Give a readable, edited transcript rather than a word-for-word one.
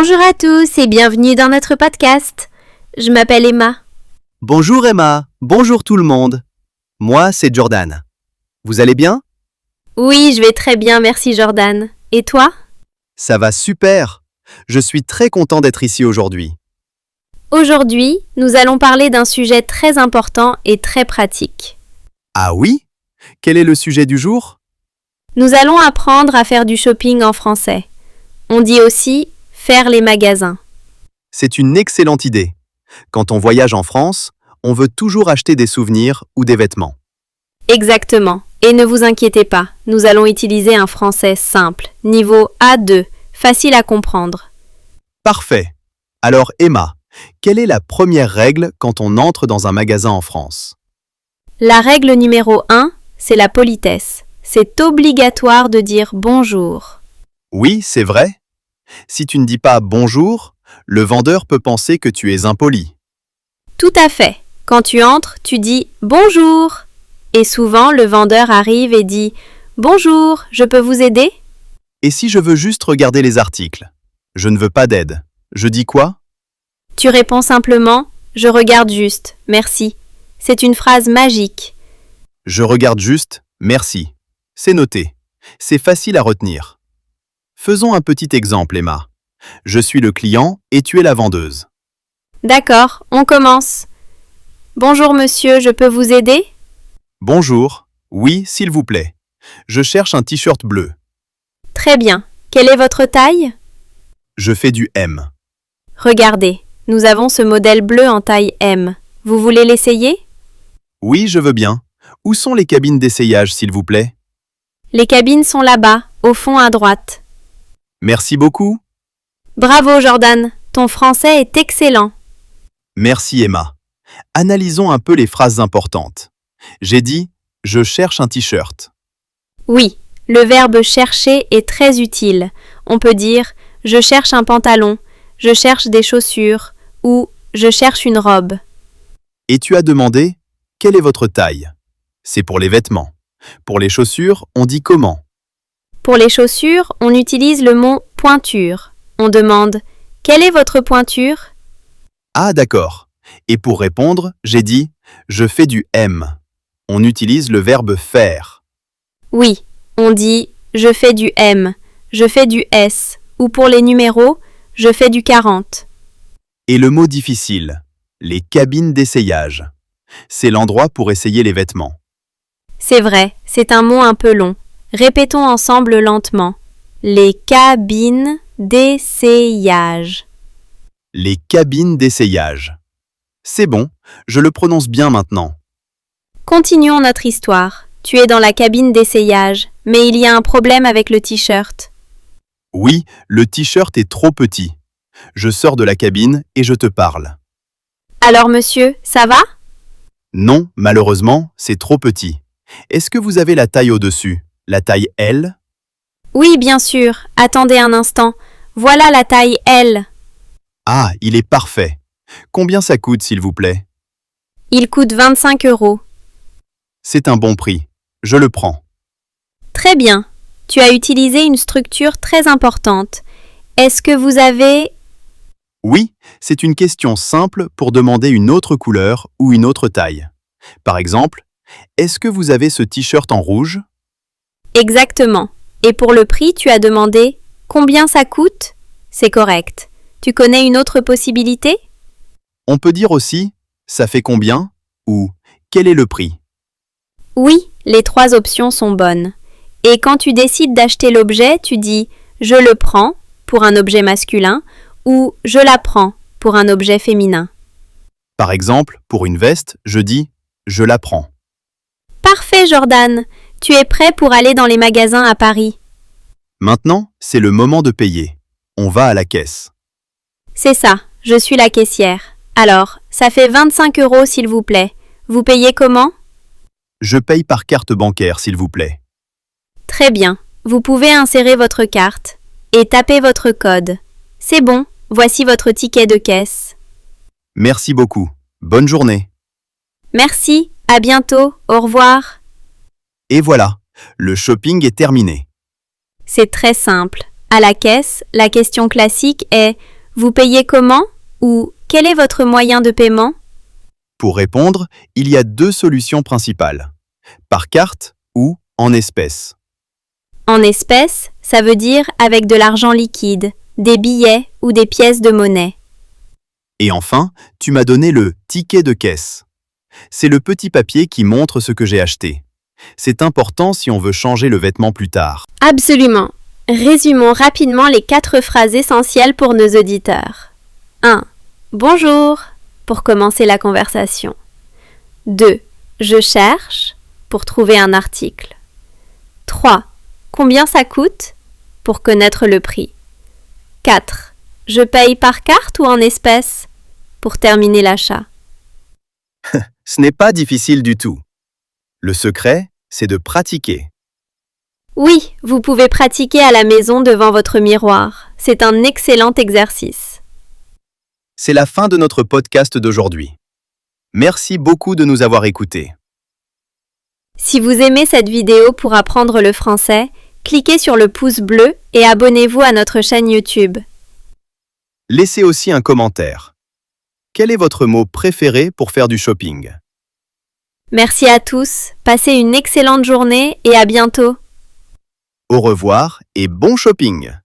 Bonjour à tous et bienvenue dans notre podcast. Je m'appelle Emma. Bonjour Emma, bonjour tout le monde. Moi, c'est Jordan. Vous allez bien? Oui, je vais très bien, merci Jordan. Et toi? Ça va super. Je suis très content d'être ici aujourd'hui. Aujourd'hui, nous allons parler d'un sujet très important et très pratique. Ah oui? Quel est le sujet du jour? Nous allons apprendre à faire du shopping en français. On dit aussi faire les magasins. C'est une excellente idée. Quand on voyage en France, on veut toujours acheter des souvenirs ou des vêtements. Exactement. Et ne vous inquiétez pas, nous allons utiliser un français simple, niveau A2, facile à comprendre. Parfait. Alors Emma, quelle est la première règle quand on entre dans un magasin en France? La règle numéro 1, c'est la politesse. C'est obligatoire de dire bonjour. Oui, c'est vrai. Si tu ne dis pas bonjour, le vendeur peut penser que tu es impoli. Tout à fait. Quand tu entres, tu dis bonjour. Et souvent, le vendeur arrive et dit bonjour, je peux vous aider? Et si je veux juste regarder les articles? Je ne veux pas d'aide. Je dis quoi? Tu réponds simplement je regarde juste, merci. C'est une phrase magique. Je regarde juste, merci. C'est noté. C'est facile à retenir. Faisons un petit exemple, Emma. Je suis le client et tu es la vendeuse. D'accord, on commence. Bonjour monsieur, je peux vous aider? Bonjour. Oui, s'il vous plaît. Je cherche un t-shirt bleu. Très bien. Quelle est votre taille? Je fais du M. Regardez, nous avons ce modèle bleu en taille M. Vous voulez l'essayer? Oui, je veux bien. Où sont les cabines d'essayage, s'il vous plaît? Les cabines sont là-bas, au fond à droite. Merci beaucoup. Bravo Jordan, ton français est excellent. Merci, Emma. Analysons un peu les phrases importantes. J'ai dit « Je cherche un t-shirt ». Oui, le verbe chercher est très utile. On peut dire « je cherche un pantalon »,« je cherche des chaussures » ou « je cherche une robe ». Et tu as demandé « Quelle est votre taille ?» C'est pour les vêtements. Pour les chaussures, on dit comment? Pour les chaussures, on utilise le mot « pointure ». On demande « Quelle est votre pointure ?» Ah, d'accord. Et pour répondre, j'ai dit « Je fais du M ». On utilise le verbe « faire ». Oui, on dit « je fais du M »,« je fais du S » ou pour les numéros « je fais du 40 ». Et le mot difficile, les cabines d'essayage. C'est l'endroit pour essayer les vêtements. C'est vrai, c'est un mot un peu long. Répétons ensemble lentement. Les cabines d'essayage. Les cabines d'essayage. C'est bon, je le prononce bien maintenant. Continuons notre histoire. Tu es dans la cabine d'essayage, mais il y a un problème avec le t-shirt. Oui, le t-shirt est trop petit. Je sors de la cabine et je te parle. Alors monsieur, ça va? Non, malheureusement, c'est trop petit. Est-ce que vous avez la taille au-dessus, la taille L? Oui, bien sûr. Attendez un instant. Voilà la taille L. Ah, il est parfait. Combien ça coûte, s'il vous plaît? Il coûte 25 €. C'est un bon prix. Je le prends. Très bien. Tu as utilisé une structure très importante. Est-ce que vous avez... Oui, c'est une question simple pour demander une autre couleur ou une autre taille. Par exemple, est-ce que vous avez ce t-shirt en rouge? Exactement. Et pour le prix, tu as demandé combien ça coûte? C'est correct. Tu connais une autre possibilité? On peut dire aussi ça fait combien ou quel est le prix? Oui, les 3 options sont bonnes. Et quand tu décides d'acheter l'objet, tu dis je le prends pour un objet masculin ou je la prends pour un objet féminin. Par exemple, pour une veste, je dis je la prends. Parfait Jordan, tu es prêt pour aller dans les magasins à Paris. Maintenant, c'est le moment de payer. On va à la caisse. C'est ça, je suis la caissière. Alors, ça fait 25 € s'il vous plaît. Vous payez comment? Je paye par carte bancaire, s'il vous plaît. Très bien, vous pouvez insérer votre carte et taper votre code. C'est bon, voici votre ticket de caisse. Merci beaucoup. Bonne journée. Merci, à bientôt, au revoir. Et voilà, le shopping est terminé. C'est très simple. À la caisse, la question classique est Vous payez comment? Ou quel est votre moyen de paiement? Pour répondre, il y a deux solutions principales. Par carte ou en espèces. En espèces, ça veut dire avec de l'argent liquide, des billets ou des pièces de monnaie. Et enfin, tu m'as donné le ticket de caisse. C'est le petit papier qui montre ce que j'ai acheté. C'est important si on veut changer le vêtement plus tard. Absolument. Résumons rapidement les 4 phrases essentielles pour nos auditeurs. 1. Bonjour, pour commencer la conversation. 2. Je cherche, pour trouver un article. 3. Combien ça coûte, pour connaître le prix. 4. Je paye par carte ou en espèces, pour terminer l'achat. Ce n'est pas difficile du tout. Le secret, c'est de pratiquer. Oui, vous pouvez pratiquer à la maison devant votre miroir. C'est un excellent exercice. C'est la fin de notre podcast d'aujourd'hui. Merci beaucoup de nous avoir écoutés. Si vous aimez cette vidéo pour apprendre le français, cliquez sur le pouce bleu et abonnez-vous à notre chaîne YouTube. Laissez aussi un commentaire. Quel est votre mot préféré pour faire du shopping? Merci à tous, passez une excellente journée et à bientôt. Au revoir et bon shopping!